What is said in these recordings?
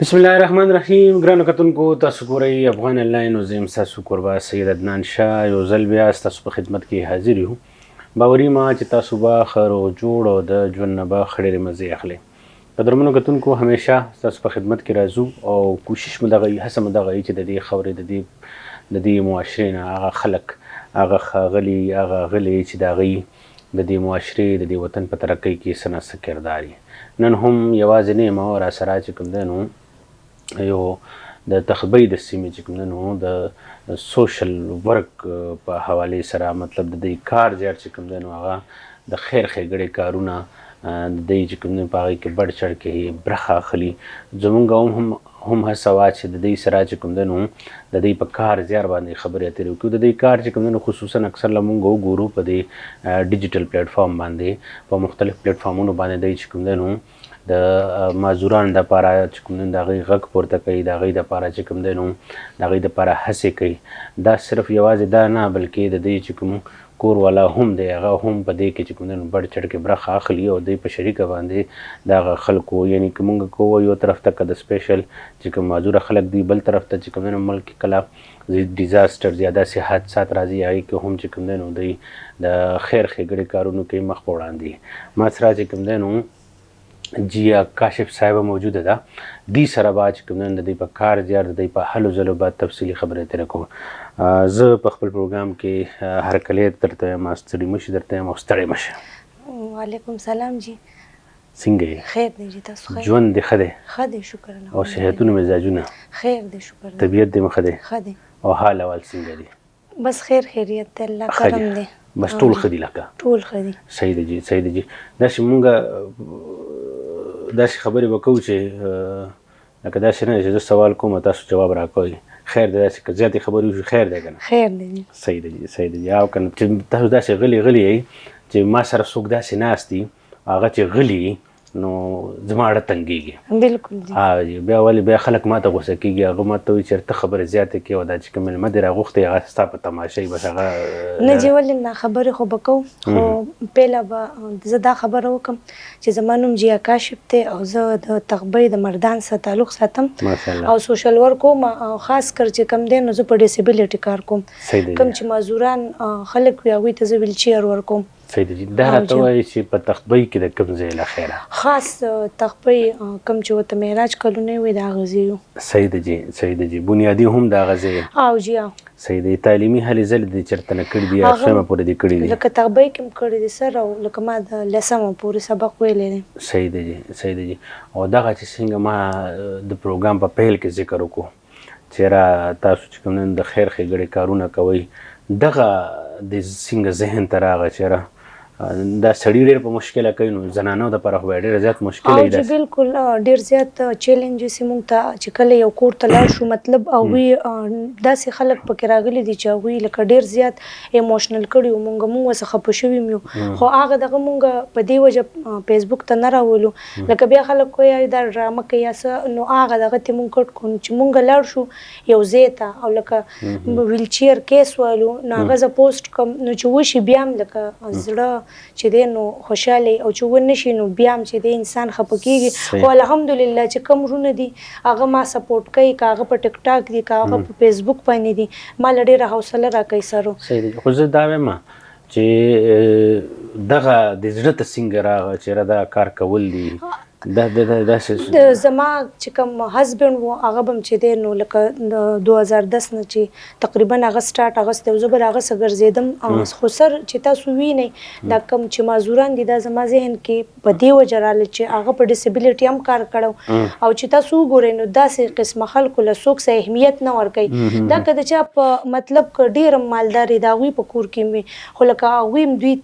بسم الله الرحمن الرحیم. ګرانو کتونکو تاسو ګورئ افغان آنلاین او زه یم ستاسو کوربه سید عدنان شاه. یو ځل بیا ستاسو په خدمت کې حاضر یو. باوري ما چې تاسو به ښه روغ جوړ او د ژوند نه به ښه ډېرې مزې اخلئ. قدرمنو کتونکو همیشه ستاسو په خدمت کې راځو او کوشش مو دغه وي، هڅه مو دغه وي چې د دې خبرې د دې معاشرې نه هغه خلک، هغه ښاغلي، هغه غلي چې د هغوی د دې معاشرې د دې وطن په ترقۍ کې څه نه څه کردار نن هم یوازې نه یم او راسره چې کوم دی نو یو د تخبۍ د سیمې چې کوم دی نو د سوشل ورک په حوالې سره، مطلب د دې کار زیات چې کوم دی نو هغه د خیر ښېګړې کارونه د دې چې کوم دی په هغې کې بړ چړ کې برخه اخلي. زمونږ هم هڅه وه چې د دې سره چې کوم دی نو د دې په کار زیار باندې خبرې اترې وکړو. د دې کار چې کوم دی نو خصوصا اکثر له مونږ وګورو په دې ډیجیټل پلیټفارم باندې، په مختلف پلیټفارمونو باندې دی چې کوم دی نو د معذورانو دپاره چې کوم دی د هغوی غږ پورته کوي، د هغوی دپاره چې کوم دی نو د هغوی دپاره هڅې کوي. دا صرف یوازې دا نه بلکې د دې چې کوم کور والا هم دی هغه هم په دې کې چې کوم دی نو بړ چړ کې برخه اخلي او دوی په شریکه باندې د هغه خلکو، یعنې که مونږ کوو یو طرف ته که د سپیشل چې کوم معذوره خلک دي، بل طرف ته چې کوم دی نو ملک کې کله ډیزاسټرز یا داسې حادثات راځي هغې کې هم چې کوم دی نو دوی د خیر ښېګړې کارونو کې مخ په وړاندې. ما سره چې کوم دی نو جیا کاشف صاحبه موجوده ده. دې سره به چې کوم دی د دوی په کار زیار د دوی په هلو ځلو به تفصیلي خبرې اترې کوو. زه په خپل پروګرام کې هرکلی درته یم، ستړي مه شي درته یم او ستړی مه شه. وعلیکم سلام جی. څنګه یې؟ خیر دی جی، تاسو خیر؟ ژوند دې ښه دی؟ ښه دی شکر الله. او صحتونه مزاجونه؟ خیر دی شکر الله. طبیعت دې ښه دی؟ ښه دی. او حال احوال څنګه دی؟ بس خیر خیریت دی، الله کرم دی. بس ټول ښه دي لکه؟ ټول ښه دي. صحیح دی جی، صحیح دی جی. داسې مونږ داسې خبرې به کوو چې لکه داسې نه چې زه سوال کوم تاسو جواب راکوئ. خیر دی، داسې که زیاتې خبرې وشي خیر دی که نه؟ خیر دی جی. صحیح دی جی، صحیح دی جی. او که نه چې تاسو داسې غلي یئ چې ما سره څوک داسې ناست دي هغه چې غلي نو زما اړه تنګېږي. بالکل جی. جی بیا ولې بیا خلک ما ته غوسه کېږي، هغه ما ته وایي چې ته خبرې زیاتې کوې او دا چې کوم مېلمه دې راغوښتی هغه ستا په تماشه وي بس هغه نه جی. ولې نه، خبرې خو به کوو، خو پیله به زه دا خبره وکړم چې زما نوم جیا کاشف دی او زه د تخبۍ د مردان سره تعلق ساتم او سوشل ورک کوم او خاص کر چې کم دی نو زه په ډیسیبلیټي کار کوم. کم چې معذوران خلک وي هغوی ته زه ویلچیر ورکوم. صحیح دی جی. دا راته وایي چې په تخبۍ کې د کوم ځای له خیره خاص تخبۍ کم چې ورته معراج کلونه وي د هغه ځای یو. صحیح دی جی، صحیح دی جی. بنیادي هم د هغه ځای او جی او صحیح دی. تعلیمي هلې ځلې دې چېرته نه کړي دي یا څومره پورې دې کړي دي؟ لکه تخبۍ کې م کړي دي سر، او لکه ما د 10مه پورې سبق ویلی دی. صحیح دی جی، صحیح دی جی. او دغه چې څنګه ما د پروګرام په پیل کې ذکر وکړو چې را تاسو چې کوم د خیر ښېګړې کارونه کوئ، دغه د څنګه ذهن ته راغی چې را دا سړي ډېر په مشکله کوي نو زنانو دپاره خو ډېره زیات مشکله وي. بالکل ډېر زیات چیلنجز یې موږ ته چې کله یو کور ته لاړ شو، مطلب هغوی داسې خلک پکې راغلي دي چې هغوی لکه ډېر زیات ایموشنل کړي وو. موږ ورڅخه خفه شوي م یو، خو هغه دغه موږ په دې وجه فیسبوک ته نه راولو. لکه بیا خلک وایي دا ډرامه کوي یا څه، نو هغه دغه ته موږ کټ کړو چې موږ لاړ شو یو ځای ته او لکه ویلچیر کیس والو نو هغه زه پوسټ کړم نو چې وشي بیا هم لکه زړه چې دی نو خوشحاله او چې ونه شي نو بیا هم چې دی انسان خفه کېږي. خو الحمدلله چې کوم وروڼه دي هغه ما سپورټ کوي، که هغه په ټیک ټاک دي که هغه په فیسبوک باندې دي، ما له ډېره حوصله راکوي سرو. صحیح دی. خو زه دا وایم چې دغه د زړه ته څنګه راغی چې دا کار کول دي؟ زما چې کوم هسبنډ و هغه به م چې دی نو لکه د 2010 نه چې تقریبا هغه سټارټ اغوستی و، زه به له هغه څه ګرځېدم. خو سر چې تاسو وینئ دا کوم چې معذوران دي دا زما ذهن کې په دې وجه راغله چې هغه په ډیسیبلیټي هم کار کړی او چې تاسو وګورئ نو داسې قسمه خلکو له څوک څه اهمیت نه ورکوي. دا که د چا په مطلب که ډېر مالدار د هغوی په کور کې وي، خو لکه هغوی هم دوی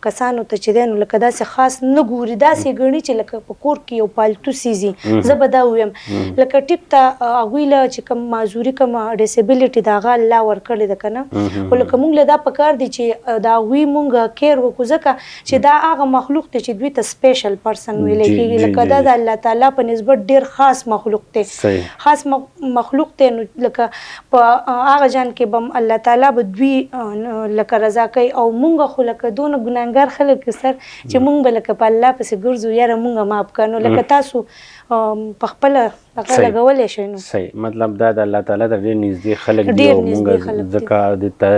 کسانو ته چې دی نو لکه داسې خاص نه ګوري، داسې ګڼي چې لکه په کور کې یو پالتو سیزي. زه به دا ویم لکه ټیپ ته هغوی له چې کوم معذوري کوم ډیسیبلیټي د هغه الله ورکړې ده که نه، خو لکه موږ له دا پکار دی چې د هغوی موږ کیر وکړو، ځکه چې دا هغه مخلوق دی چې دوی ته سپیشل پرسن ویلی کېږي. لکه دا د الله تعالی په نسبت ډېر خاص مخلوق دی، خاص مخلوق دی. نو لکه په هغه جان کې به الله تعالی به دوی لکه رضا کوي او موږ خو لکه دونه ګناهګار ګناهګار خلک یو سر چې مونږ به لکه په الله پسې ګرځو یاره مونږ معاف کړه نو لکه تاسو په خپله هغه لګولی شئ نو صحیح مطلب دا د الله تعالی ته ډېر نږدې خلک دي ډېر او نږدې مونږ خلک دي. ځکه د ته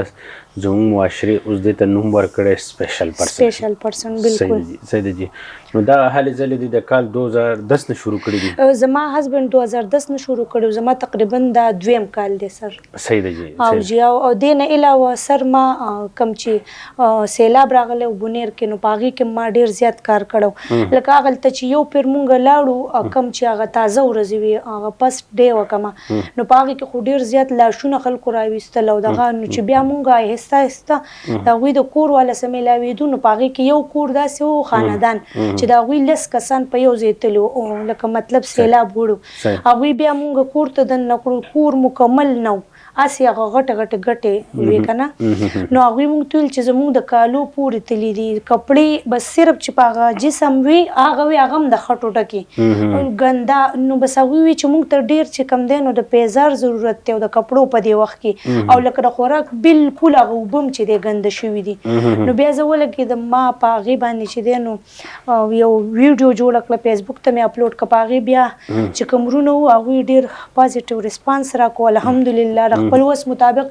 زموږ معاشرې اوس دې ته نوم ورکړی سپیشل پرسن. سپیشل پرسن بالکل. صحیح دی جی. نو دا هلې ځلې دي د کال 2010 نه شروع کړي دي. زما هسبند 2010 نه شروع کړو زما تقریبا دا دویم کال دی سر. صحیح دی جی. او جی او دې نه علاوه سر ما کم چې سیلاب راغلی بونیر کې نو په هغې کې ما ډېر زیات کار کړی لکه هغلته چې یو پیر مونږ لاړو کم چې هغه تازه ورځې وي هغه فسټ ډے وکمه نو په هغې کې خو ډېر زیات لاشونه خلکو راویستل او دغه نو چې بیا مونږ آهسته آهسته د هغوی د کور والا سره میلاوېدو نو په هغې کې یو کور داسې و خاندان چې د هغوی 10 کسان په یو ځای تللي وو لکه مطلب سیلاب وړو هغوی بیا مونږ کور ته دننه کړو کور مکمل نه و هسې هغه غټه غټه ګټې وې که نه نو هغوی مونږ ته ویل چې زمونږ د کالو پورې تللي دي کپړې بس صرف چې په هغه جسم وي هغه وي هغه هم د خټو ډکې ګنده نو بس هغوی وي چې مونږ ته ډېر چې کم دی نو د پیزار ضرورت دی او د کپړو په دې وخت کې او لکه د خوراک بالکل هغه اوبه هم چې دی ګنده شوي دي نو بیا زه ولګېدم ما په هغې باندې چې دی نو یو ویډیو جوړه کړه فیسبوک ته مې اپلوډ کړه په هغې بیا چې کوم وروڼه وو هغوی ډېر پازیټیو ریسپانس راکړو الحمدلله خپل وس مطابق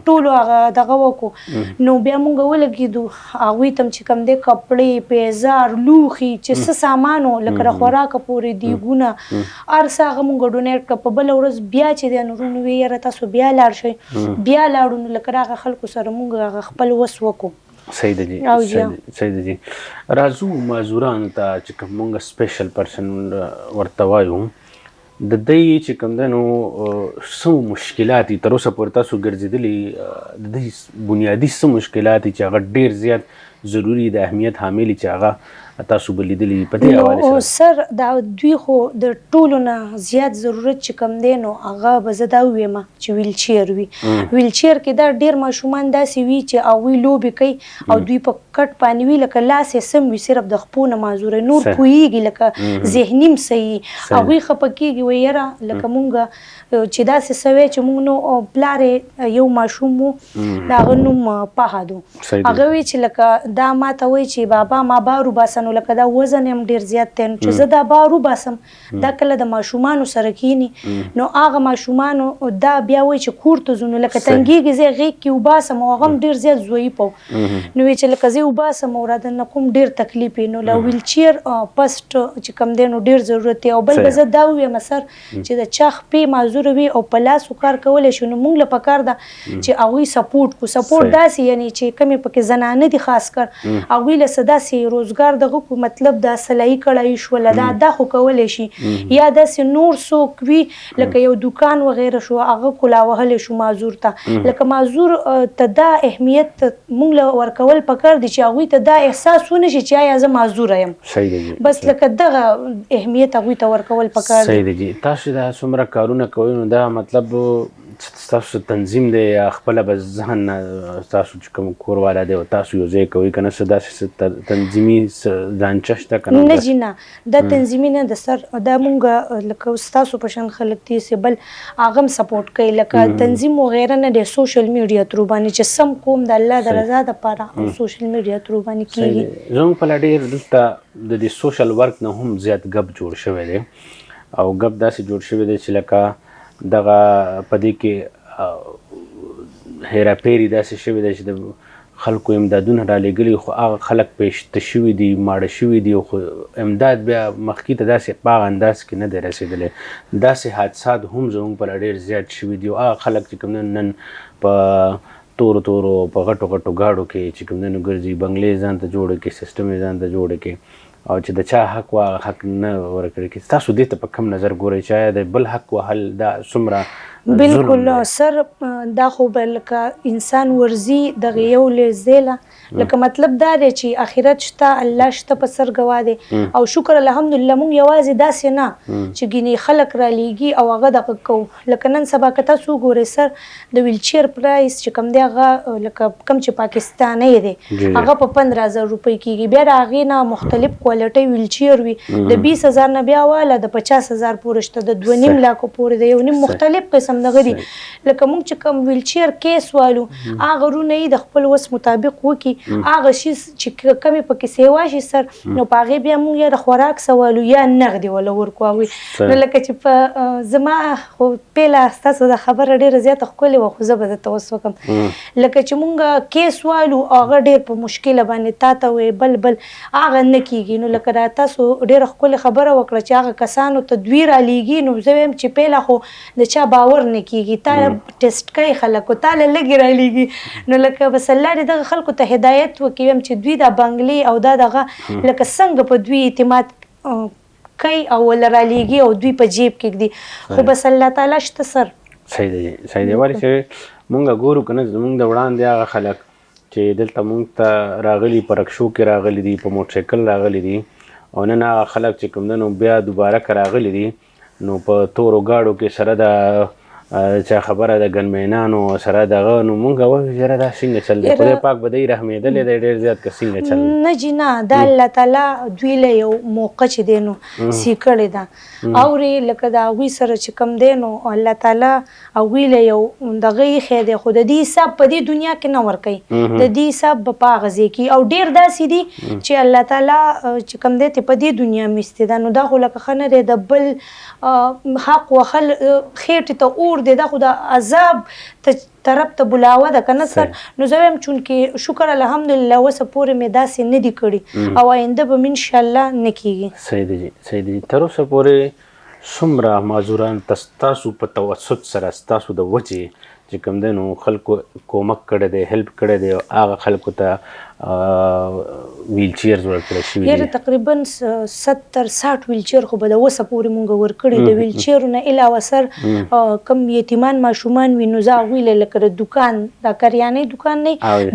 ټولو هغه دغه وکړو نو بیا مونږ ولګېدو هغوی ته هم چې کوم دی کپړې پیزار لوښي چې څه سامان و لکه د خوراکه پورې دیګونه هر څه هغه مونږ ډونیټ کړه په بله ورځ بیا چې دی نو وروڼو وی یاره تاسو بیا لاړ شئ بیا لاړو نو لکه د هغه خلکو سره مونږ هغه خپل وس وکړو. صحیح دی جی. صحیح دی جی. راځو معذورانو ته چې کوم مونږ سپیشل پرسن ورته وایو د دې چې کوم دی نو څه مشکلات دي تر اوسه پورې تاسو ګرځېدلي د دې بنیادي څه مشکلات دي چې هغه ډېر زیات ضروري د اهمیت حامل چې هغه تاسو به لیدلي په دې حوالې سره سر دا دوی خو د ټولو نه زیات ضرورت چې کوم دی نو هغه به زه دا ووایم چې ویل چیر وي ویل چیر کې دا ډېر ماشومان داسې وي چې هغوی لوبې کوي او دوی په کټ باندې وي لکه لاس یې سم وي صرف د خپو نه معذوره نور پوهېږي لکه ذهني هم صحیح هغوی خفه کېږي وایي یاره لکه مونږ چې داسې څه وی چې مونږ نو پلار یو ماشوم و د هغه نوم پهد و هغه وی چې لکه دا ماته وایي چې بابا ما بار وباسه نو لکه دا وزن هم ډېر زیات دی چې زه دا بار وباسم دا کله د ماشومانو سره کښېني نو هغه ماشومانو دا بیا وایي چې کور ته ځو نو لکه تنګېږي زه یې غېږ کې وباسم او هغه هم ډېر زیات ضعیف و نو وایي چې لکه زه یې وباسم او رادننه کوم ډېر تکلیف یې نو له ویلچیر فسټ چې کوم دی نو ډېر ضرورت دی او بل به زه دا ووایم سر چې د چا خپې معذوره وي او په لاسو کار کولی شي نو مونږ له پکار ده چې هغوی سپورټ کړو سپورټ داسې یعنې چې کمې پکې زنانه دي خاص کر هغوی له څه داسې روزګار دغه کو مطلب دا سلایي کړی شوله دا خو کولی شي یا داسې نور څوک وي لکه یو دوکان وغیره شو هغه کلا وهلی شو معذور ته لکه معذور ته دا اهمیت مونږ له ورکول پکار دي چې هغوی ته دا احساس ونه شي چې آیا زه معذوره یم بس لکه دغه اهمیت هغوی ته ورکول پکار دی. صحیح دی جی. تاسو دا څومره کارونه کوئ نو دا مطلب تاسو تنظیم دی یا خپله به ځان تاسو چې کوم کور والا دی او تاسو یو ځای کوئ که نه څه داسې تنظیمي ځانچه شته که نه جي نه دا تنظیمي نه د سر دا مونږ لکه ستاسو په شان خلک دي چې بل هغه هم سپورټ کوي لکه تنظیم وغیره نه دی سوشل میډیا ترو باندې چې سم کوم د الله د رضا دپاره او سوشل میډیا ترو باندې کېږي زموږ په لا ډېر دلته د دې سوشل ورک نه هم زیات ګپ جوړ شوی دی او ګپ داسې جوړ شوی دی چې لکه دغه په دې کې هیراپیري داسې شوی دی چې د خلکو امدادونه رالیږلي خو هغه خلک پیشته شوي دي ماړه شوي دي خو امداد بیا مخکې ته داسې په هغه انداز کې نه دی رسېدلی داسې حادثات هم زموږ په ډېر زیات شوي دي او هغه خلک چې کوم نن په تورو په غټو غټو ګاډو کې چې کوم نن ګرځي بنګلې ځان ته جوړه کړي سیسټم یې ځان ته جوړه کړي او چې د چا حق و حق نه ورکړي کې تاسو دې ته په کم نظر ګورئ چې آیا د بل حق وهل دا څومره بالکل سر دا خو به لکه انسان ورځي دغه یو لیزیله لکه مطلب دا دی چې آخرت شته الله شته په سر ګوا دی او شکر الحمدلله مونږ یوازې داسې نه چې ګینې خلک رالیږي او هغه دغه کوو لکه نن سبا که تاسو وګورئ سر د ویلچیر پرایس چې کوم دی هغه لکه کم چې پاکستانی دی هغه په 15,000 روپۍ کېږي بیا د هغې نه مختلف کوالټۍ ویلچیر وي د 20,000 نه بیا واله د 50,000 پورې شته د 2.5 لاکو پورې د 1.5 مختلف قسم دغه دي لکه مونږ چې کوم ویلچیر کیس والو هغه رونه یې د خپل وس مطابق وکړي هغه شي چې کمی پکې سیوا شي سر نو په هغې بیا موږ یا د خوراک سوالو یا نغدې وله ورکو هغوی نو لکه چې په زما خو پیله ستاسو د خبره ډېره زیاته ښکلې وه خو زه به درته اوس وکړم لکه چې مونږ کیس والو هغه ډېر په مشکله باندې تا ته وایي بل هغه نه کېږي نو لکه دا تاسو ډېره ښکلې خبره وکړه چې هغه کسانو ته دوی رالیږي نو زه وایم چې پیله خو د چا باور نه کېږي تا ټیسټ کوي خلکو تا له لږې رالیږي نو لکه بس الله دې دغه خلکو ته هدایت وکړي وایم چې دوی دا بنګلې او دا دغه لکه څنګه په دوی اعتماد کوي او ول رالیږي او دوی په جیب کې ږدي خو بس الله تعالی شته سر صحیح دی ولې چې مونږ ګورو که نه زمونږ د وړاندې هغه خلک چې دلته مونږ ته راغلي په رکشو کې راغلي دي په موټرسایکل راغلي دي او نن هغه خلک چې کوم دی نو بیا دوباره که راغلي دي نو په تورو گاډو کې سره د چا خبره د ګنمینانو سره دغه نو مونږ وایو یاره دا څنګه چل دی خدای پاک به دی رحمېدلی دی ډېر زیات که څنګه چل نه جي نه دا الله تعالی دوی له یو موقع چې دی نو سی کړې ده اورې لکه د هغوی سره چې کوم دی نو الله تعالی هغوی له یو دغه ایښی دی خو د دې حساب په دې دنیا کې نه ورکوي د دې حساب به په هغه ځای کې او ډېر داسې دي چې الله تعالی چې کوم دی په دې دنیا مستې ده نو دا خو لکه ښه نه دی د بل حق وخل خېټې ته اور دی دا خو د عذاب طرف ته بلاوه ده که نه سر نو زه وایم چونکې شکر الحمدلله اوسه پورې مې داسې نه دي کړي او آینده به مې انشاءالله نه کېږي صحیح دی تر اوسه پورې څومره معذوران ستاسو په توسط سره ستاسو د وجې چې کوم دی نو خلکو کومک کړی دی هیلپ کړی دی او هغه خلکو ته ویل چیرز ورکړی شوي دي تقریبا 70-60 ویل چیر خو به د اوسه پورې مونږ ورکړي د ویل چیرو نه علاوه سر کم یتیمان ماشومان وي نو زه هغوی له لکه د دوکان دا کریانې دوکان نه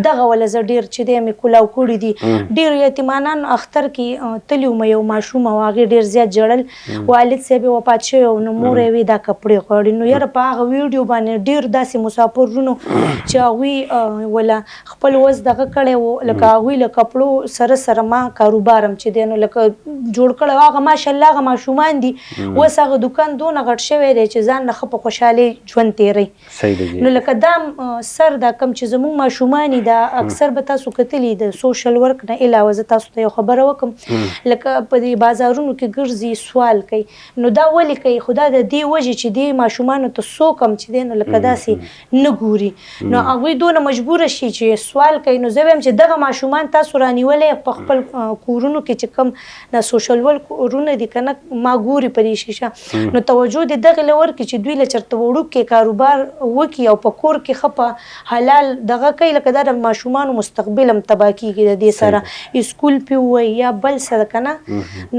دغه وله زه ډېر چې دی مې کولاو کړي دي ډېر یتیمانان اختر کې تلي وم یو ماشوم او هغې ډېر زیات جړل والد صاحب یې وفات شوی نو مور یې وی دا کپړې غواړي نو یاره په هغه ویډیو باندې ډېر داسې مسافرونو چې هغوی وله خپل وس دغه کړی و لکه هغوی له کپړو سره ما کاروبارم چې دی نو لکه جوړ کړی هغه ماشاءالله هغه ماشومان دي اوس هغه دوکان دونه غټ شوی دی چې ځان نه ښه په خوشحالۍ ژوند تېروي نو لکه دا سر دا کم چې زموږ ماشومان دا اکثر به تاسو کتلي د سوشل ورک نه علاوه زه تاسو ته یو خبره وکړم لکه په دې بازارونو کې ګرځي سوال کوي نو دا ولې کوي خو دا د دې وجې چې دې ماشومانو ته څوک هم چې دی نو لکه داسې نه ګوري نو هغوی دونه مجبوره شي چې سوال کوي نو زه وایم چې دغه ماشومان تاسو رانیولی په خپل کورونو کې چې کوم د سوشل ورکونه دي که نه ما ګوري په دې شیشه نو توجه دې دغې له ورکړي چې دوی له چېرته وړوکی کاروبار وکړي او په کور کې ښه په حلال دغه کوي لکه دا د ماشومانو مستقبل هم تباه کېږي د دې سره اسکول پې ووایي یا بل څه که نه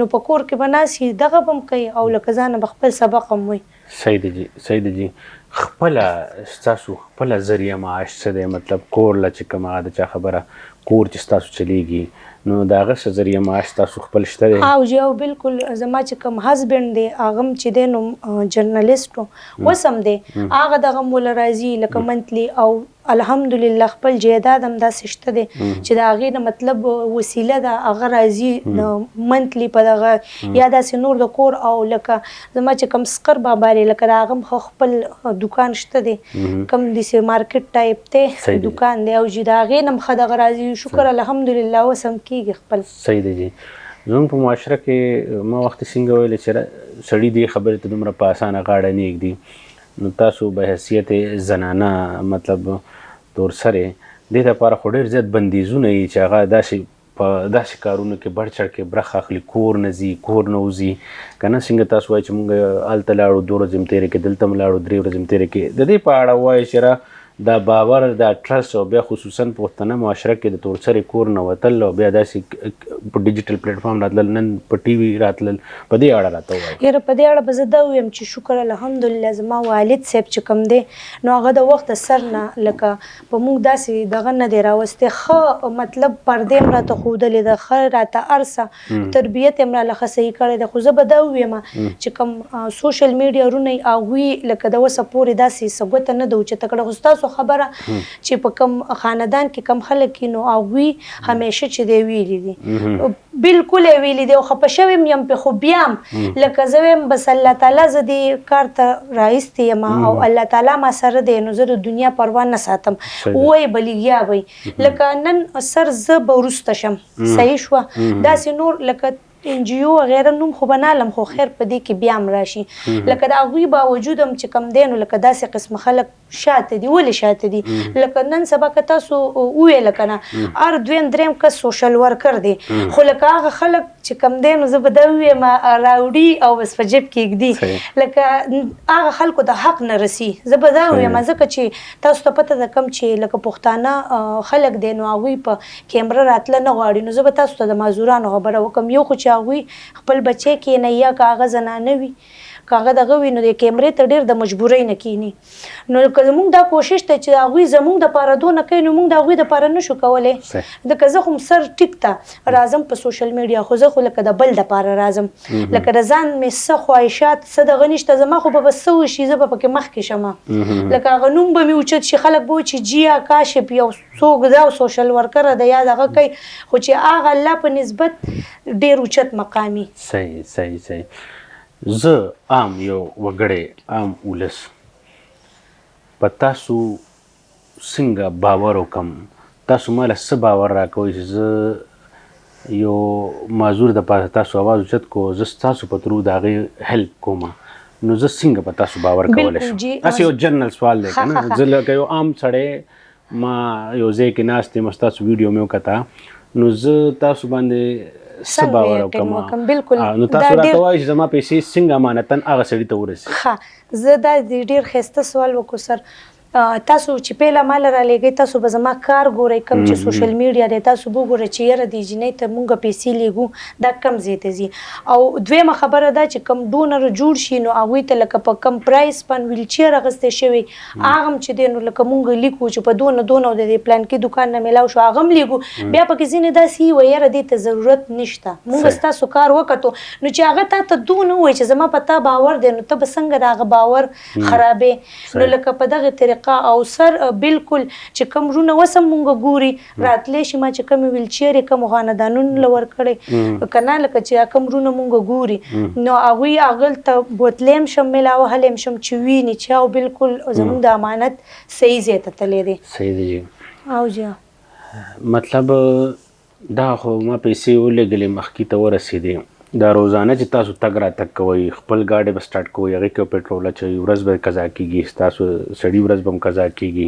نو په کور کې به ناست وي دغه به هم کوي او لکه ځانه به خپل سبق هم وایي صحیح دی خپله ستاسو خپله ذریعه معاش څه دی مطلب کور له چې کوم هغه د چا خبره کور چې ستاسو چلیږي نو د هغه څه ذریعه معاش تاسو خپل شته دی او جی او بالکل زما چې کوم هسبنډ دی هغه هم چې دی نو جرنالیسټ و اوس هم دی هغه دغه هم وله راځي لکه منتلی او الحمدلله خپل جیداد هم داسې شته دی چې د هغې نه مطلب وسیله ده هغه راځي د منتلی په دغه یا داسې نور د کور او لکه زما چې کوم سقر بابا دی لکه د هغه هم خپل دوکان شته دی کوم داسې مارکیټ ټایپ دی دوکان دی او چې د هغې نه هم ښه دغه راځي شکر الحمدلله اوس هم کېږي خپل صحیح دی جی زموږ په معاشره کې ما وختې څنګه ویلې چې سړي دې خبرې ته دومره په اسانه غاړه نه ږدي نو تاسو به حیثیت زنانه مطلب تور سره دې دپاره خو ډېر زیات بندیزونه یي چې هغه داسې په داسې کارونو کې بړ چړ کې برخه اخلي کور نه ځي کور نه وځي که نه څنګه تاسو وایي چې موږ هلته لاړو 2 ورځې م تېرې کړې دلته م لاړو 3 ورځې م تېرې کړې د دې په اړه وایي چې دا باور دا ټرست او بیا خصوصا په پښتنه معاشره کې د تورسرې کور نه وتل او بیا داسې په ډیجیټل پلیټفارم راتلل نن په ټي وي راتلل په دې اړه راته ووایي یاره په دې اړه به زه دا ووایم چې شکر الحمدلله زما والد صاحب چې کوم دی نو هغه د وخت سر نه لکه په موږ داسې دغه نه دی راوستی ښه مطلب پردې م راته ښودلې ده ښه راته هر څه تربیت یې م راله ښه صحیح کړی دی خو زه به دا ووایم چې کوم سوشل میډیا رونه یې هغوی لکه د اوسه پورې داسې څه ګوته نه ده اوچته کړې خو ستاسو تاسو خبره چې په کم خاندان کې کم خلک نو هغوی همیشه چې دی ویلي دي بالکل یې ویلي دی او خفه شوی یم په خو بیا هم لکه زه وایم بس الله تعالی زه دې کار ته رایستی یم او الله تعالی ما سره دی نو زه د دنیا پروا نه ساتم وایي بلیګیا وایي لکه نن سر زه به وروسته شم صحیح شوه داسې نور لکه NGO وغیره نوم خو به نالم خو خیر په دې کې بیا هم راشي لکه د هغوی باوجود هم چې کم دی نو لکه داسې قسم خلک شاته دي ولې شاته دي لکه نن سبا که تاسو وویله که نه هر دویم دریم کس سوشل ورکر دی خو لکه هغه خلک چې کم دی نو زه به دا ووایم راوړي او بس په جیب کې ږدي لکه هغه خلکو د حق نه رسي زه به دا ووایم ځکه چې تاسو ته پته ده کم چې لکه پښتانه خلک دی نو هغوی په کیمره راتله نه غواړي نو زه به تاسو ته د معذورانو خبره وکړم یو خو چې هغوی خپل بچی کینی یا که هغه زنانه وي که هغه دغه وي نو د کیمرې ته ډېر د مجبورۍ نه کینی نو که زموږ دا کوشش ته چې هغوی زموږ دپاره دونه کوي نو موږ د هغوی دپاره نه شو کولی ځکه زه خو سر ټیک ته راځم په سوشل میډیا خو زه خو لکه د بل دپاره راځم لکه د ځان مې څه خواهشات څه دغه نشته زما خو به بس څه وشي زه به پکې مخکې شم لکه هغه نوم به مې اوچت شي خلک به چې جیا کاشف یو څوک دا سوشل ورکره ده یا دغه کوي خو چې هغه الله په نسبت ډېر اوچت مقامي صحیح زه عام یو وګړی عام ولس په تاسو څنګه باور وکم تاسو ماله څه باور راکوئ چې زه یو معذور دپاره تاسو آواز اوچت کو زه ستاسو په ترو د هغې هیلپ کوم نو زه څنګه په تاسو باور کولی شم هسې یو جنرل سوال دی که نه زه لکه یو عام سړی ما یو ځای کې ناست یم ستاسو ویډیو مې وکته نو زه تاسو باندې څه باور وکړم بالکل نو تاسو راته وایئ چې زما پیسې څنګه امانتاً هغه سړي ته ورسي ښه زه دا ډېر ښایسته سوال وکړو سر تاسو چې پیله مال را لېږئ تاسو به زما کار ګورئ کوم چې سوشل میډیا دی تاسو به وګورئ چې یاره دې جینۍ ته مونږ پیسې لیږو دا کم ځای ته ځي او دویمه خبره دا چې کم ډونر جوړ شي نو هغوی ته لکه په کم پرایس باندې ویلچیر اخیستی شوی هغه هم چې دی نو لکه مونږ لیکو چې په دونه د دې پلان کې دوکان نه میلاو شو هغه هم لیږو بیا پکې ځینې داسې وي یاره دې ته ضرورت نشته مونږ ستاسو کار وکتو نو چې هغه تا ته دونه ووایي چې زما په تا باور دی نو ته به څنګه د هغه باور خرابې نو لکه په دغه طریقه او سر بالکل چې کوم رونه وسم مونږ ګوري راتلی شي ما چې کومې ویلچیرې کومو خاندانونو له ورکړی که نه لکه چې کوم رونه مونږ ګوري نو هغوی هغلته بوتلی هم شم میلاوهلی هم شم چې ویني چې او بالکل زموږ د امانت صحیح ځای ته تللی دی صحیح دی جی او جی مطلب دا خو ما پیسې ولېږلې مخکې ته ورسېدې دا روزانه چې تاسو تګ راتګ کوئ خپل ګاډی به سټارټ کوئ هغې کې پټرول اچوئ ورځ به قضا کېږي ستاسو سړي ورځ به هم قضا کېږي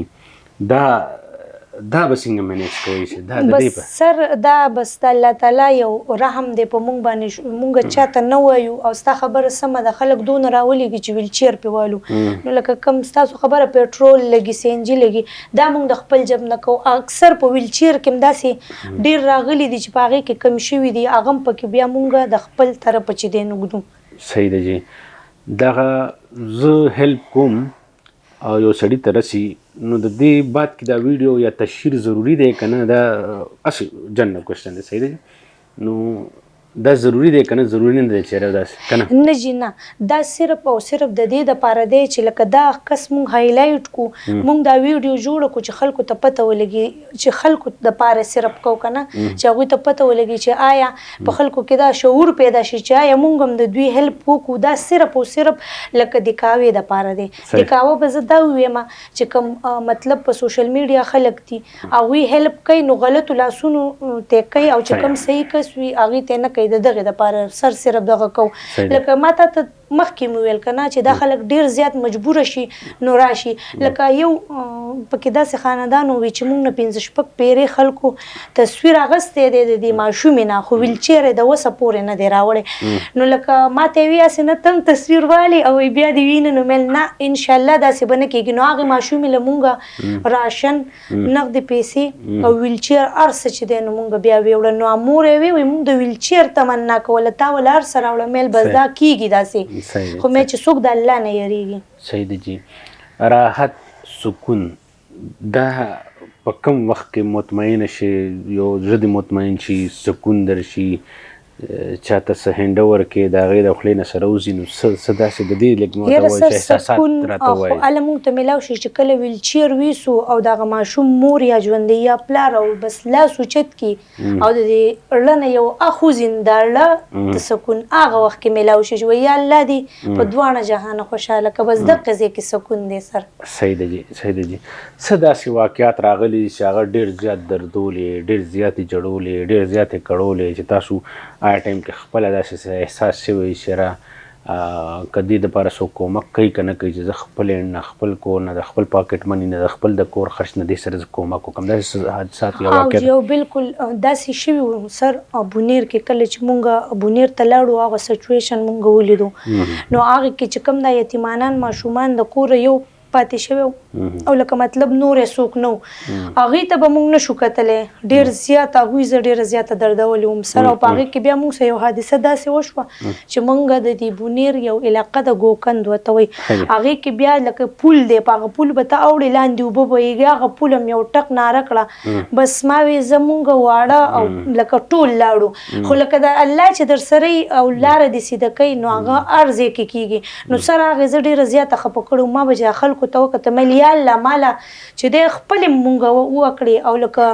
دا به څنګه مینیج کوئ چې دا د دې بس سر دا بس د الله تعالی یو رحم دی په مونږ باندې مونږ چاته نه وایو او ستا خبره سمه ده خلک دونه راولېږي چې ویلچیر پې والو نو لکه کم ستاسو خبره پټرول لګي سی ان جي لګي دا مونږ د خپل جب نه کوو اکثر په ویلچیر کې هم داسې ډېر راغلي دي چې په هغې کې کم شوي دي هغه هم پکې بیا مونږ د خپل طرفه چې دی نو ږدو صحیح دی جی دغه زه هیلپ کوم او یو سړي ته رسي نو د دې بعد کې دا ویډیو یا تشهیر ضروری دی که نه دا اسې جنرل کوېشن دی صحیح دی نو دا ضروری دی که نه ضروري نه دی چې داسې که نه نه جي نه دا صرف او صرف د دې دپاره دی چې لکه دا کس مونږ هایلایټ کړو مونږ دا ویډیو جوړه کړو چې خلکو ته پته ولګي چې خلکو دپاره صرف کوو که نه چې هغوی ته پته ولګي چې آیا په خلکو کې دا شعور پیدا شي چې آیا مونږ هم د دوی هیلپ وکړو دا صرف او صرف لکه دکاوې دپاره دی دکاوه به زه دا ووایم چې کوم مطلب په سوشل میډیا خلک دي هغوی هیلپ کوي نو غلطو لاسونو ته کوي او چې کوم صحیح کس وي هغې ته نه کوي د دغې دپاره سر صرف دغه کو لکه ما ته مخکې مې ویل که نه چې دا خلک ډېر زیات مجبوره شي نو راشي لکه یو پکې داسې خاندان وي چې موږ نه 5-6 پیرې خلکو تصویر اخیستی دی د دې ماشومې نه خو ویلچیر یې د وسه پورې نه دی راوړی نو لکه ما ته یې وي هسې نه تم تصویر والي او بیا دې وینې نو مل نه انشاءالله داسې به نه کېږي نو هغې ماشومې له مونږه راشن نغدې پیسې او ویلچیر هر څه چې دی نو مونږ بیا ویوړه نو مور یې وی مونږ د ویلچیر تمنا کوله تا ول هر څه راوړه مل بس دا کېږي داسې خو مې چې څوک د الله نه یریږي صحیح دی جی راحت سکون دا په کوم وخت کې مطمئن شي یو زړه دې مطمئن شي سکون در شي چاته څه هینډ ورکړې د هغې د خولې نه سره وځي نو څه داسې د دې لږ ماته یاره ووایي سر چې احساسات سکون راته خو ووایي. هله موږ ته میلاو شي چې کله ویلچیر ویسو او دغه ماشوم مور یا ژوندی یا پلار او بس لاس اوچت کړي او د دې اړه نه یو اخوځین د اړه د سکون هغه وخت کې میلاو شي چې وایي یا الله دې په دواړه جهانه خوشحاله که بس دغه ځای کې سکون دی سر. صحیح ده جي صحیح ده جي. څه داسې واقعات راغلي چې هغه ډېر زیات دردولې ډېر زیاتې جړولې ډېر زیاتې کړولې چې تاسو آیا ټایم کې خپله داسې څه احساس شوی چې را که دې دپاره څوک کومک کوي که نه کوي چې زه خپل نه خپل کور نه د خپل پاکټ مني نه د خپل د کور خرچ نه دې سره زه کومک وکړم داسې حادثات یا واقعات یو بالکل داسې شوي وو سر بونیر کې کله چې مونږ بونیر ته لاړو هغه سچویشن مونږ ولیدو نو هغې کې چې کوم دا یتیمانان ماشومان د کوره یو پاتې شوی او لکه مطلب نور څوک نو هغې ته به موږ نشو کتلی ډېر زیات هغوی زه ډېره زیاته دردولې وم سر او په هغې کې بیا موږ سره یو حادثه داسې وشوه چې موږ د دې بونیر یو علاقه د ګوکند ورته وایي هغې کې بیا لکه پول دی په هغه پول به ته اوړې لاندې اوبه بهیږي هغه پول هم یو ټک ناره کړه بس ما وې زمونږ واړه او لکه ټول لاړو خو لکه د الله چې در سره او لاره دې سیده کوي نو هغه هر ځای کې کېږي نو سر هغې زه ډېره زیاته خفه کړې ما به چې خلکو ته وکته مې یا الله ماله چې دی خپلې مونږ وکړې او لکه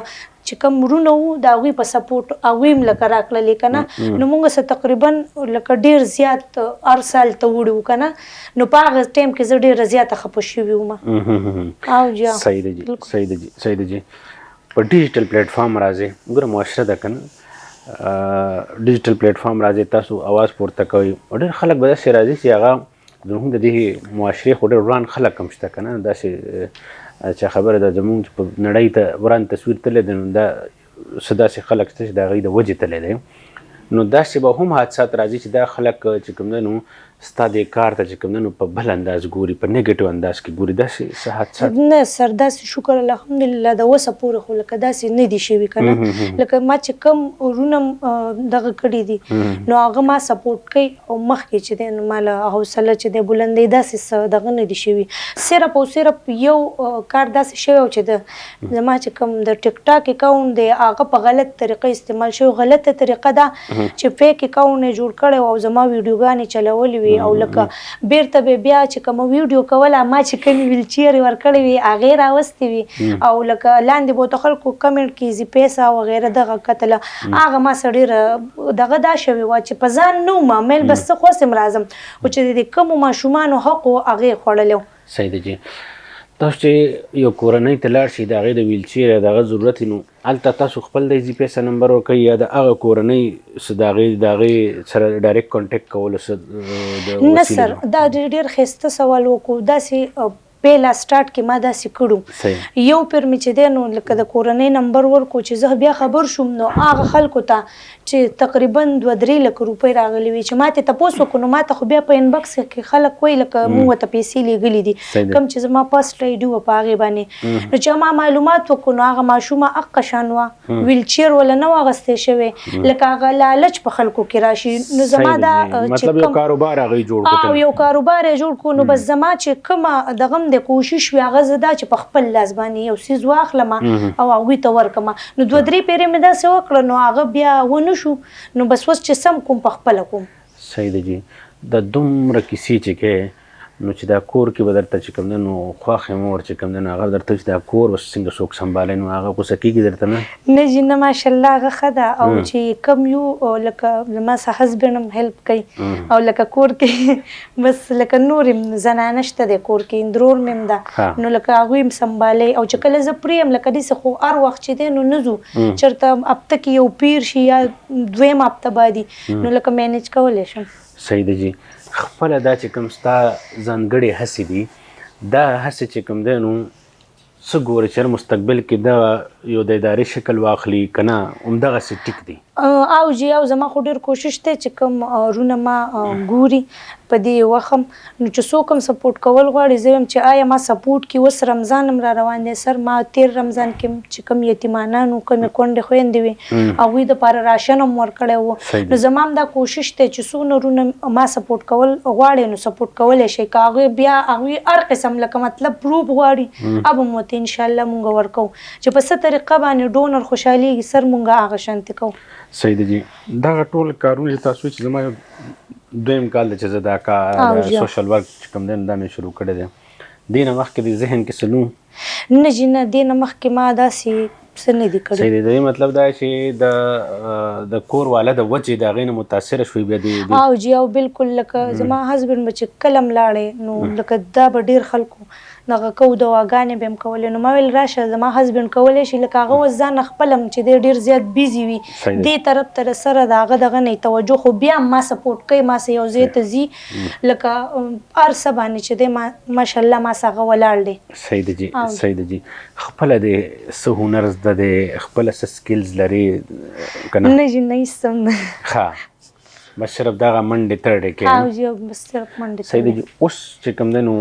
چې کوم ورونه وو د هغوی په سپورټ هغوی هم لکه راکړلې که نه نو مونږ سره تقریبا لکه ډېر زیات هر سال ته وړي وو که نه نو په هغه ټایم کې زه ډېره زیاته خفه شوې وم او جا صحیح ده جي صحیح ده جي صحیح ده جي. په ډیجیټل پلیټفارم راځي ګوره معاشره ده که نه ډیجیټل پلیټفارم راځي تاسو اواز پورته کوئ او ډېر خلک به داسې راځي چې هغه زموږ د دې معاشرې خو ډېر وران خلک هم شته که نه داسې چې خبره ده زموږ چې په نړۍ ته وران تصویر تللی دی نو دا څه داسې خلک شته چې د هغوی د وجې تللی دی نو داسې به هم حادثات راځي چې دا خلک چې کوم دی نو ستا دې کار ته چې کوم دی نو په بل انداز ګوري په نیګیټیو انداز کې ګوري داسې څه حادثات نه سر داسې شکر الحمدلله د اوسه پورې خو لکه داسې نه دي شوي که نه لکه ما چې کوم ورونه دغه کړي دي نو هغه ما سپورټ کوي او مخکې چې دی نو ما له حوصله چې دی بلندۍ داسې څه دغه نه دي شوي صرف او صرف یو کار داسې شوی او چې د زما چې کوم د ټیک ټاک اکاونټ دی هغه په غلط طریقه استعمال شوی غلطه طریقه ده چې فیک اکاونټ یې جوړ کړی او زما ویډیوګانې چلولې وي او لکه بیرته به بیا چې کوم ویډیو کوله ما چې کومې ویلچیر ورکړې وي هغې راوستې وي او لکه لاندې به ورته خلکو کمنټ کې زی پیسه وغیره دغه کتله هغه ما سره ډېره دغه دا شوې وه چې په ځان نه وم میل بس څه خوست یم راځم خو چې د کومو ماشومانو حق و هغې خوړلی و. صحیح ده جي. تاسو چې یو کورنۍ ته لاړ شئ د هغې د ویلچیر یا د هغه ضرورت وي نو هلته تاسو خپل د زی پیسه نمبر ورکوئ یا د هغه کورنۍ څه د هغې سره ډایرکټ کانټیکټ کولو څه نه سر دا ډېر ښایسته سوال وکړو داسې پیله سټارټ کې ما داسې کړو یو پیر مې چې دی نو لکه د کورنۍ نمبر ورکړو چې زه بیا خبر شوم نو هغه خلکو ته چې تقریبا 2-3 لک روپۍ راغلي وي چې ما ته تپوس وکړو نو ما ته خو بیا په انبکس کې خلک وایي لکه موږ ته پیسې لیږلي دي کوم چې زما فسټ ایډي وه په هغې باندې نو چې ما معلومات وکړو نو هغه ماشومه حقه شان وه ویلچیر وله نه و اغوستی شوی لکه هغه لالچ په خلکو کې راشي نو زما دا مطلب یو کاروبار هغوی جوړ کړو یو کاروبار یې جوړ کړو نو بس زما چې کومه دغه د کوشش وي هغه زه دا چې په خپل لاس باندې یو څیز واخلم او هغوی ته ورکړم نو 2-3 پیرې مې داسې وکړه نو هغه بیا ونه شو نو بس اوس چې سم کوم په خپله کوم. صحیح ده جي. د دومره کیسې چې کې نو چې دا کور کې به درته چې کوم دی نو خوښې مور چې کوم دی نو هغه درته چې دا کور به څنګه څوک سنبالوي نو هغه غوسه کېږي درته نه نه جي نه ماشاءالله هغه ښه ده او چې کم یو لکه زما سه هسبینډ هم هیلپ کوي او لکه کور کې بس لکه نور هم زنانه شته دی کور کې اندرور مې هم ده نو لکه هغوی هم سنبالوي او چې کله زه پرې یم لکه داسې خو هر وخت چې دی نو نه ځو چېرته هفته کې یو پیر شي یا 2 هفته بعدي نو لکه مینیج کولی شم. صحیح ده جي. خپله دا چې کوم ستا ځانګړې هڅې دي دا هڅې چې کوم دی نو څه ګورې چې مستقبل کې دا یو د ادارې شکل واخلي که نه همدغسې ټیک دی او جی او زما خو ډېر کوشش دی چې کوم رونه ما ګوري په دې وخت نو چې څوک هم سپورټ کول غواړي زه وایم چې آیا ما سپورټ کې اوس رمضان هم را روان دی سر ما تیر رمضان کې چې کوم یتیمانانو کومې کونډې خویندې وي هغوی دپاره راشن هم ورکړی و نو زما هم دا کوشش دی چې څونه رونه ما سپورټ کول غواړي نو سپورټ کولی شي که هغوی بیا هغوی هر قسم لکه مطلب پروف غواړي اب هم ورته انشاءالله مونږ ورکوو چې په څه طریقه باندې ډونر خوشحالیږي سر مونږ هغه شانتې کوو. صحیح دی جی دغه ټول کارونه چې تاسو چې زما دویم کال دی چې زه دا کار سوشل ورک چې کوم دی دا مې شروع کړی دی دې نه مخکې د ذهن کې څه نو نه جي نه دې نه مخکې ما داسې څه نه دي کړي. صحیح دی مطلب دا چې د کور والا د وجې د هغې نه متاثره شوي بیا د او جي او بالکل لکه زما هسبنډ به چې کله ملاړی نو لکه دا به ډېر خلکو دغه کو دواګانې به هم کولې نو ما ویل راشه زما هسبنډ کولی شي لکه هغه اوس ځان خپل هم چې دی ډېر زیات بیزي وي دې طرف ته سره د هغه دغه نه توجه خو بیا هم ما سپورټ کوي ما سه یو ځای ته ځي لکه هر څه باندې چې دی ماشاءالله ما سه هغه ولاړ دی. صحیح دی جی صحیح دی جی خپله د څه هنر زده دی خپله څه سکلز لري که نه؟ نه جي نه هېڅ هم نه. ښه بس صرف دغه منډې ترډې کوي. او جي بس صرف منډې صحیح دی جی اوس چې کوم دی نو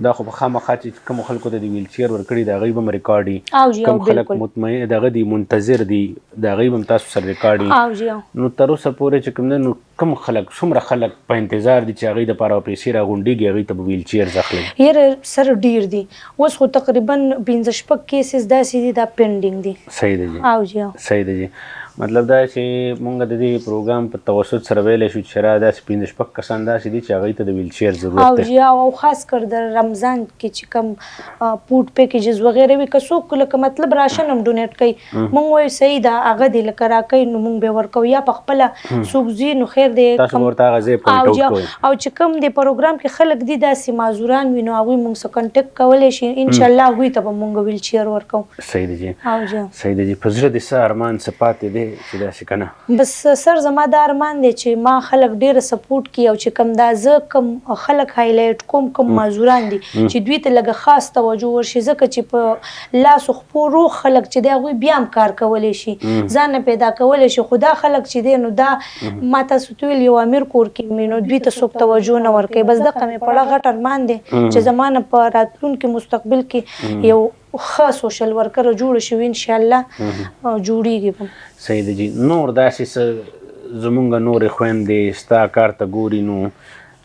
دا خو په خامخا چې کومو خلکو ته د ویل چیر ورکړي د هغوی به هم ریکارډ وي او جي کوم خلک مطمئن دغه دي منتظر دي د هغوی به هم تاسو سره ریکارډ وي. او جي نو تر اوسه پورې چې کوم دی نو کوم خلک څومره خلک په انتظار دي چې هغوی دپاره پیسې راغونډېږي هغوی ته به ویل چیرز اخلي؟ یاره سره ډېر دي اوس خو تقریبا 15 شپږ کیسز داسې دي دا پینډینګ دي. صحیح دی جی او جي صحیح دی جی مطلب دا چې مونږ د دې پروګرام په توسط سره ویلی شو چې را داسې 15 شپږ کسان داسې دي چې هغوی ته د ویلچیر ضرورت او دی. جي او خاص کر د رمضان کې چې کوم پوډ پیکیجز وغیره وي که څوک لکه مطلب راشن هم ډونیټ کوي مونږ وایو صحیح ده هغه دی لکه راکوي نو مونږ به ورکوو یا په خپله څوک ځي نو خیر دی تاسو ورته هغه ځای پوینټ آوټ کوئ او چې کوم د پروګرام کې خلک دي داسې معذوران وي نو هغوی مونږ سره کنټیکټ کولی شي انشاءالله هغوی ته به مونږ ویلچیر ورکوو. صحیح دی جی او جي صحیح دی جی په زړه دې څه ارمان څه پاتې دی چې داسې که نه؟ بس سر زما دا ارمان دی چې ما خلک ډیره سپورټ کړي او چې کوم دا زه کوم خلک هایلایټ کوم معذوران دي چې دوی ته لږه خاص توجه ورشي ځکه چې په لاس خپو روغ خلک چې دی هغوی بیا هم کار کولی شي ځان نه پیدا کولی شي خو دا خلک چې دی نو دا ما تاسو ته ویل یو امیر کور کې مې نو دوی ته څوک توجه نه ورکوي بس دغه مې پړه غټ ارمان دی چې زما نه په راتلونکي مستقبل کې یو ښه سوشل ورکر جوړ شي انشاءالله جوړیږي به. صحیح دی جی نور داسې څه زمونږ نورې خویندې ستا کار ته ګوري نو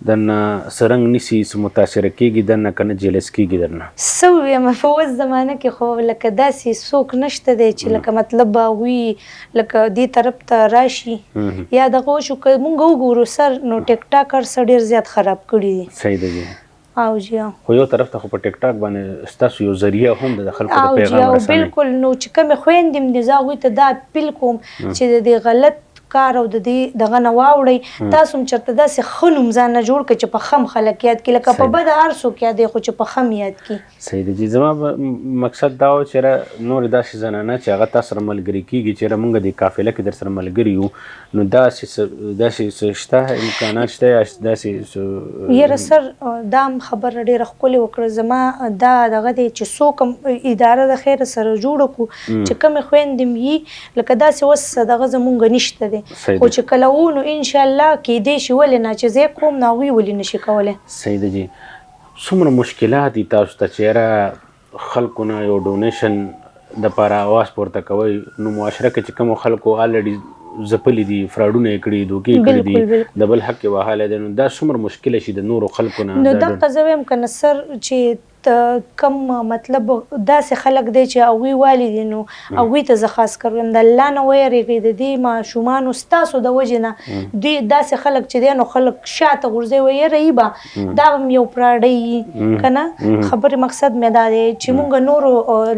درنه څه رنګ نیسي څه متاثره کېږي درنه که نه جیلس کېږي درنه؟ څه ووایم په اوس زمانه کې خو لکه داسې څوک نشته دی چې لکه مطلب هغوی لکه دې طرف ته راشي یا دغه وشو که مونږ وګورو سر نو ټیک ټاکر څه ډېر زیات خراب کړي دي. صحیح دی جی او جي خو یو طرف ته خو په ټیک ټاک باندې ستاسو یو ذریعه هم د خلکو د او جي پیغام او رسوي. بالکل نو چې کومې خویندې م دي زه هغوی ته دا اپیل کوم چې د دې غلط کار او د دې دغه نه واوړئ تاسو هم چېرته داسې ښه نوم ځان نه جوړ کړئ چې په ښه م خلک یاد کړي لکه په بده هر څوک یاد دی خو چې په ښه م یاد کړي. صحیح دی جی زما مقصد دا و چې نورې داسې زنانه چې هغه تا سره ملګري کېږي چې موږ د قافله کې در سره ملګري یو نو داسې څه شته امکانات شته یا داسې یاره سر دا هم خبره ډېره ښکلې وکړه زما دا دغه دی چې څوک هم اداره د خیر سره جوړه کړو چې کومې خویندې م یي لکه داسې اوس دغه زمونږ نشته دی خو چې کله و نو انشاءالله کېدی شي ولې نه چې زه کوم نو هغوی ولې نشي کولی. صحیح دی جی څومره مشکلات دي تاسو ته چې یاره خلکو نه یو ډونیشن دپاره اواز پورته کوئ نو معاشره کې چې کومو خلکو الریډي ځپلي دي فراډونه یې کړي دوکې کړي دي د بل حق یې وهلی دی نو دا څومره مشکله شي د نورو خلکو نه؟ نو دغه زه وایم که نه سر چې کم مطلب داسې خلک دی چې هغوی والي دي نو هغوی ته زه خاص کر وایم د الله نه ویرېږئ د دې ماشومانو ستاسو د وجې نه دوی داسې خلک چې دی نو خلک شاته غورځوي وایي یاره ای به دا هم یو پراډی یي که نه خبرې مقصد مې دا دی چې مونږ نورو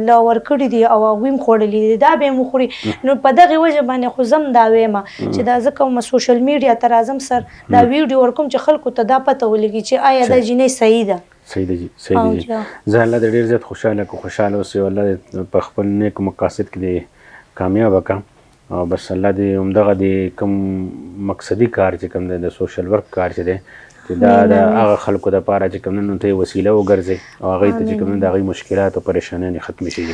له ورکړي دي او هغوی هم خوړلي دي دا به یې وخوري نو په دغې وجه باندې خو زه هم دا وایم چې دا زه کوم سوشل میډیا ته راځم سر دا ویډیو ورکوم چې خلکو ته دا پته ولګي چې آیا دا جینۍ صحیح ده. صحیح دی جی صحیح دی جی زه الله دې ډېر زیات خوشحاله کړو خوشحاله اوسئ او الله دې په خپل نیک مقاصد کې دې کامیابه کړه او بس الله دې همدغه دې کوم مقصدي کار چې کوم دی د سوشل ورک کار چې دی چې دا د هغه خلکو دپاره چې کوم نن ته یې وسیله وګرځئ او هغوی ته چې کوم د هغوی مشکلات او پریشانیانې ختمې شي.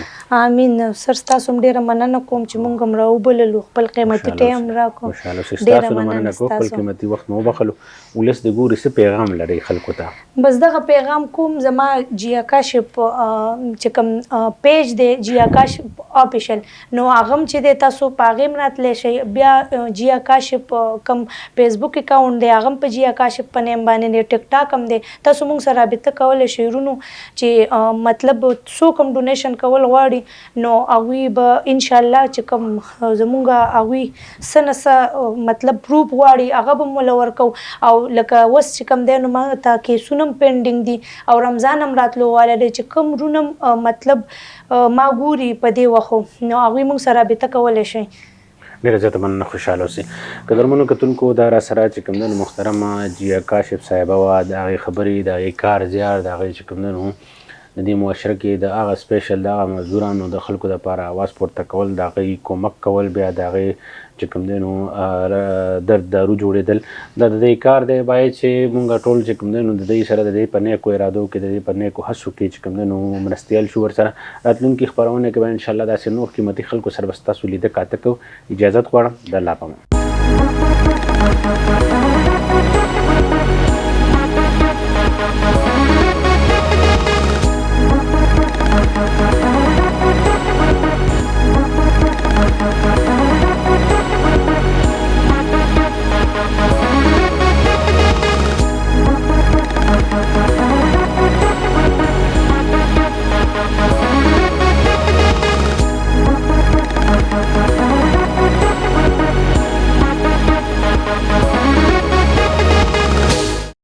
امین سر ستاسو هم ډېره مننه کوم چې مونږ هم راوبللو خپل قیمتي ټایم راکړو. خوشحاله اوسئ ستاسو نه مننه کوم خپل قیمتي وخت مو وبخلو ولس دې ګوري څه پیغام لرئ خلکو ته؟ بس دغه پیغام کوم زما جی آکاش چې کوم پیج دی جی آکاش آفیشل نو هغه هم چې دی تاسو په هغې هم راتلی شئ. بیا جیا کاشف کم فیسبوک اکاونټ دی هغه هم په جیا کاشف په نیم باندې دی، ټیک ټاک هم دی. تاسو موږ سره رابطه کولی شئ ورونو چې مطلب څوک هم ډونیشن کول غواړي نو هغوی به انشاءالله چې کوم زمونږ هغوی څه نه څه مطلب پروف غواړي هغه به موږ له ورکو. او لکه اوس چې کوم دی نو ما ته کیسونه هم پینډینګ دي او رمضان هم راتلو والی دی چې کوم ورونه مطلب ما ګوري په دې وخت نو هغوی موږ سره رابطه کولی شئ. ډېره زیاته مننه، خوشحاله اوسئ. قدرمنو کتونکو دا راسره چې کوم دی نو محترمه جیا کاشف صاحبه وه، د هغې خبرې، د هغې کار زیار، د هغې چې کوم دی نو د دې معاشره کې د هغه سپیشل د هغه مزدورانو د خلکو دپاره اواز پورته کول، د هغې کومک کول، بیا د هغې چې کوم دی نو درد دارو جوړېدل دا د دې کار دی. باید چې مونږ ټول چې کوم دی نو د دې سره د دې په نیکو ارادو کې، د دې په نیکو هڅو کې چې کوم دی نو مرستیال شو ورسره. راتلونکي خپرونه کې به انشاءالله داسې نور قیمتي خلکو سره به ستاسو لیده کاته کوو. اجازت غواړم، د الله په امان.